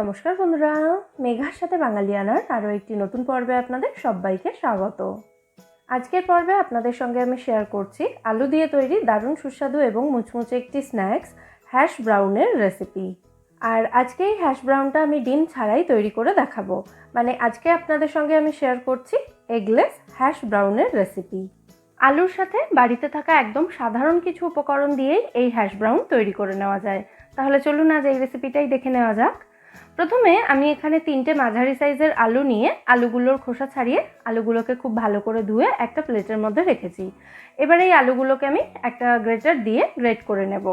নমস্কার বন্ধুরা, মেঘার সাথে বাঙালিয়ানার আরও একটি নতুন পর্বে আপনাদের সবাইকে স্বাগত। আজকের পর্বে আপনাদের সঙ্গে আমি শেয়ার করছি আলু দিয়ে তৈরি দারুণ সুস্বাদু এবং মুচমুচে একটি স্ন্যাক্স হ্যাশ ব্রাউনের রেসিপি। আর আজকে এই হ্যাশ ব্রাউনটা আমি ডিম ছাড়াই তৈরি করে দেখাবো। মানে আজকে আপনাদের সঙ্গে আমি শেয়ার করছি এগলেস হ্যাশ ব্রাউনের রেসিপি। আলুর সাথে বাড়িতে থাকা একদম সাধারণ কিছু উপকরণ দিয়েই এই হ্যাশ ব্রাউন তৈরি করে নেওয়া যায়। তাহলে চলুন আজ এই রেসিপিটাই দেখে নেওয়া যাক। প্রথমে আমি এখানে 3টে মাঝারি সাইজের আলু নিয়ে আলুগুলোর খোসা ছাড়িয়ে আলুগুলোকে খুব ভালো করে ধুয়ে একটা প্লেটের মধ্যে রেখেছি। এবার এই আলুগুলোকে আমি একটা গ্রেটার দিয়ে গ্রেট করে নেব।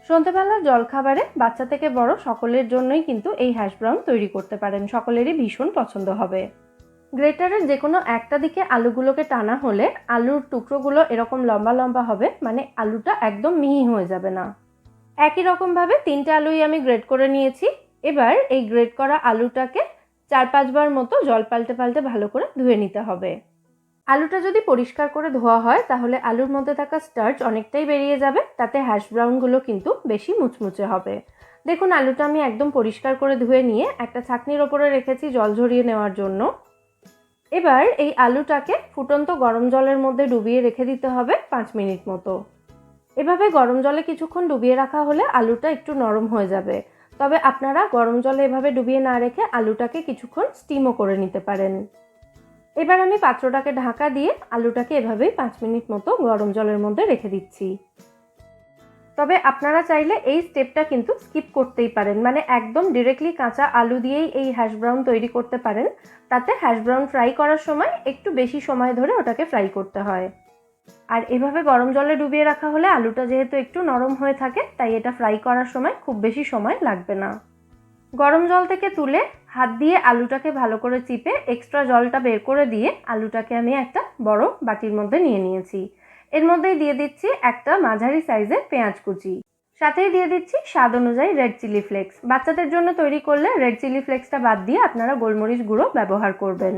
সন্ধ্যাবেলার জলখাবারে বাচ্চা থেকে বড় সকলের জন্যই কিন্তু এই হ্যাশ ব্রাউন তৈরি করতে পারেন, সকলেরই ভীষণ পছন্দ হবে। গ্রেটারের যে কোনো একটা দিকে আলুগুলোকে টানা হলে আলুর টুকরোগুলো এরকম লম্বা লম্বা হবে, মানে আলুটা একদম মিহি হয়ে যাবে না। একই রকমভাবে 3টে আলুই আমি গ্রেট করে নিয়েছি। এবার এই গ্রেট করা আলুটাকে 4-5 বার মতো জল পাল্টে পাল্টে ভালো করে ধুয়ে নিতে হবে। আলুটা যদি পরিষ্কার করে ধোয়া হয় তাহলে আলুর মধ্যে থাকা স্টার্চ অনেকটাই বেরিয়ে যাবে, তাতে হ্যাশ ব্রাউনগুলো কিন্তু বেশি মুচমুচে হবে। দেখুন আলুটা আমি একদম পরিষ্কার করে ধুয়ে নিয়ে একটা ছাঁকনির ওপরে রেখেছি জল ঝরিয়ে নেওয়ার জন্য। এবার এই আলুটাকে ফুটন্ত গরম জলের মধ্যে ডুবিয়ে রেখে দিতে হবে 5 মিনিট মতো। এভাবে গরম জলে কিছুক্ষণ ডুবিয়ে রাখা হলে আলুটা একটু নরম হয়ে যাবে। তবে আপনারা গরম জলে এভাবে ডুবিয়ে না রেখে আলুটাকে কিছুক্ষণ স্টিমও করে নিতে পারেন। এবার আমি পাত্রটাকে ঢাকা দিয়ে আলুটাকে এভাবেই 5 মিনিট মতো গরম জলের মধ্যে রেখে দিচ্ছি। তবে আপনারা চাইলে এই স্টেপটা কিন্তু স্কিপ করতেই পারেন, মানে একদম ডিরেক্টলি কাঁচা আলু দিয়েই এই হ্যাশ ব্রাউন তৈরি করতে পারেন। তাতে হ্যাশ ব্রাউন ফ্রাই করার সময় একটু বেশি সময় ধরে ওটাকে ফ্রাই করতে হয়। আর এভাবে গরম জলে ডুবিয়ে রাখা হলে আলুটা যেহেতু একটু নরম হয়ে থাকে, তাই এটা ফ্রাই করার সময় খুব বেশি সময় লাগবে না। গরম জল থেকে তুলে হাত দিয়ে আলুটাকে ভালো করে চিপে এক্সট্রা জলটা বের করে দিয়ে আলুটাকে আমি একটা বড় বাটির মধ্যে নিয়ে নিয়েছি। এর মধ্যেই দিয়ে দিচ্ছি একটা মাঝারি সাইজের পেঁয়াজ কুচি, সাথেই দিয়ে দিচ্ছি স্বাদ অনুযায়ী রেড চিলি ফ্লেক্স। বাচ্চাদের জন্য তৈরি করলে রেড চিলি ফ্লেক্সটা বাদ দিয়ে আপনারা গোলমরিচ গুঁড়ো ব্যবহার করবেন।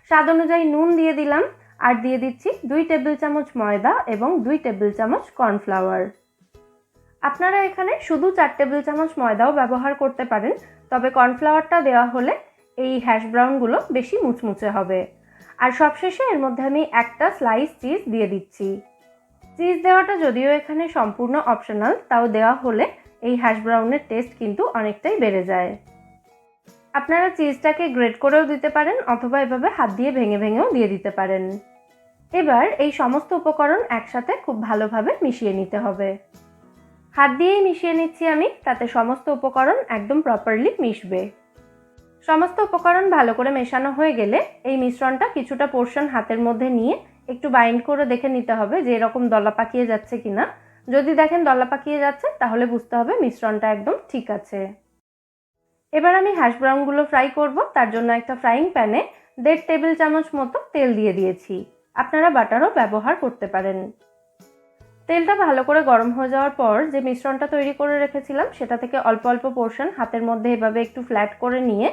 স্বাদ অনুযায়ী নুন দিয়ে দিলাম, আর দিয়ে দিচ্ছি 2 টেবিল চামচ ময়দা এবং 2 টেবিল চামচ কর্নফ্লাওয়ার। আপনারা এখানে শুধু 4 টেবিল চামচ ময়দাও ব্যবহার করতে পারেন, তবে কর্নফ্লাওয়ারটা দেওয়া হলে এই হ্যাশ ব্রাউনগুলো বেশি মুচমুচে হবে। আর সবশেষে এর মধ্যে আমি একটা স্লাইস চিজ দিয়ে দিচ্ছি। চিজ দেওয়াটা যদিও এখানে সম্পূর্ণ অপশনাল, তাও দেওয়া হলে এই হ্যাশ ব্রাউনের টেস্ট কিন্তু অনেকটাই বেড়ে যায়। আপনারা চিজটাকে গ্রেট করেও দিতে পারেন অথবা এভাবে হাত দিয়ে ভেঙে ভেঙেও দিয়ে দিতে পারেন। এবার এই সমস্ত উপকরণ একসাথে খুব ভালোভাবে মিশিয়ে নিতে হবে। হাত দিয়েই মিশিয়ে নিচ্ছি আমি, তাতে সমস্ত উপকরণ একদম প্রপারলি মিশবে। সমস্ত উপকরণ ভালো করে মেশানো হয়ে গেলে এই মিশ্রণটা কিছুটা পোর্শন হাতের মধ্যে নিয়ে একটু বাইন্ড করে দেখে নিতে হবে যে এরকম দলা পাকিয়ে যাচ্ছে কিনা। যদি দেখেন দলা পাকিয়ে যাচ্ছে তাহলে বুঝতে হবে মিশ্রণটা একদম ঠিক আছে। এবার আমি হ্যাশ ব্রাউনগুলো ফ্রাই করব। তার জন্য একটা ফ্রাইং প্যানে 1.5 টেবিল চামচ মতো তেল দিয়ে দিয়েছি। আপনারা বাটারও ব্যবহার করতে পারেন। তেলটা ভালো করে গরম হয়ে যাওয়ার পর যে মিশ্রণটা তৈরি করে রেখেছিলাম সেটা থেকে অল্প অল্প পোর্শন হাতের মধ্যে এভাবে একটু ফ্ল্যাট করে নিয়ে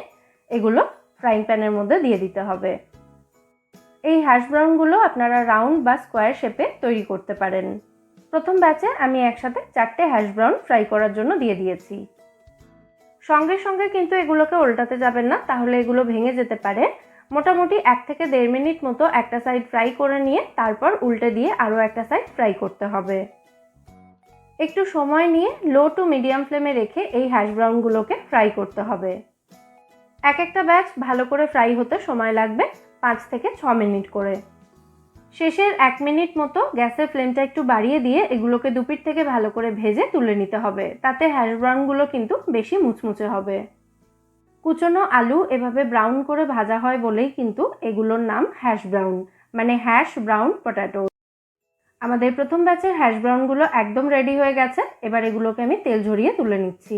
এগুলো ফ্রাইং প্যানের মধ্যে দিয়ে দিতে হবে। এই হ্যাশ ব্রাউনগুলো আপনারা রাউন্ড বা স্কোয়ার শেপে তৈরি করতে পারেন। প্রথম ব্যাচে আমি একসাথে 4টে হ্যাশ ব্রাউন ফ্রাই করার জন্য দিয়ে দিয়েছি। সঙ্গে সঙ্গে কিন্তু এগুলোকে উল্টাতে যাবেন না, তাহলে এগুলো ভেঙে যেতে পারে। মোটামুটি 1 থেকে 1.5 মিনিট মতো একটা সাইড ফ্রাই করে নিয়ে তারপর উল্টে দিয়ে আরও একটা সাইড ফ্রাই করতে হবে। একটু সময় নিয়ে লো টু মিডিয়াম ফ্লেমে রেখে এই হ্যাশ ব্রাউনগুলোকে ফ্রাই করতে হবে। এক একটা ব্যাচ ভালো করে ফ্রাই হতে সময় লাগবে 5 থেকে 6 মিনিট করে। শেষের 1 মিনিট মতো গ্যাসের ফ্লেমটা একটু বাড়িয়ে দিয়ে এগুলোকে দুপিঠ থেকে ভালো করে ভেজে তুলে নিতে হবে, তাতে হ্যাশ ব্রাউনগুলো কিন্তু বেশি মুচমুচে হবে। কুচনো আলু এভাবে ব্রাউন করে ভাজা হয় বলেই কিন্তু এগুলোর নাম হ্যাশ ব্রাউন, মানে হ্যাশ ব্রাউন পটেটো। আমাদের প্রথম ব্যাচের হ্যাশ ব্রাউনগুলো একদম রেডি হয়ে গেছে। এবার এগুলোকে আমি তেল ঝরিয়ে তুলে নিচ্ছি।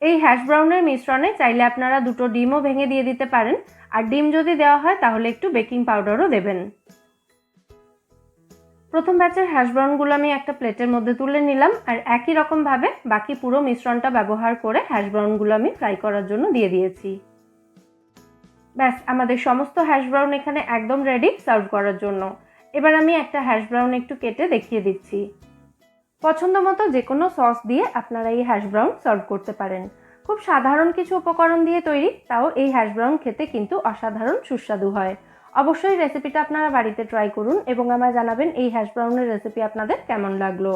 এই হ্যাশ ব্রাউনের মিশ্রণে চাইলে আপনারা 2টো ডিমও ভেঙে দিয়ে দিতে পারেন, আর ডিম যদি দেওয়া হয় তাহলে একটু বেকিং পাউডারও দেবেন। প্রথম ব্যাচের হ্যাশ ব্রাউনগুলো আমি একটা প্লেটের মধ্যে তুলে নিলাম, আর একই রকমভাবে বাকি পুরো মিশ্রণটা ব্যবহার করে হ্যাশ ব্রাউনগুলো আমি ফ্রাই করার জন্য দিয়ে দিয়েছি। ব্যাস, আমাদের সমস্ত হ্যাশ ব্রাউন এখানে একদম রেডি সার্ভ করার জন্য। এবার আমি একটা হ্যাশ ব্রাউন একটু কেটে দেখিয়ে দিচ্ছি। পছন্দ মতো যে কোনো সস দিয়ে আপনারা এই হ্যাশ ব্রাউন সার্ভ করতে পারেন। খুব সাধারণ কিছু উপকরণ দিয়ে তৈরি, তাও এই হ্যাশ ব্রাউন খেতে কিন্তু অসাধারণ সুস্বাদু হয়। অবশ্যই রেসিপিটা আপনারা বাড়িতে ট্রাই করুন এবং আমায় জানাবেন এই হ্যাশ ব্রাউনের রেসিপি আপনাদের কেমন লাগলো।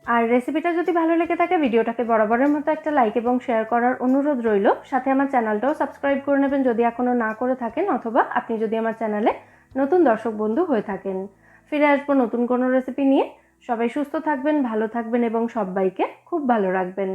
আর রেসিপিটা যদি ভালো লেগে থাকে ভিডিওটাকে বরাবরের মতো একটা লাইক এবং শেয়ার করার অনুরোধ রইল। সাথে আমার চ্যানেলটাও সাবস্ক্রাইব করে নেবেন যদি এখনও না করে থাকেন, অথবা আপনি যদি আমার চ্যানেলে নতুন দর্শক বন্ধু হয়ে থাকেন। ফিরে আসবো নতুন কোনো রেসিপি নিয়ে। সবাই সুস্থ থাকবেন, ভালো থাকবেন এবং সবাইকে খুব ভালো রাখবেন।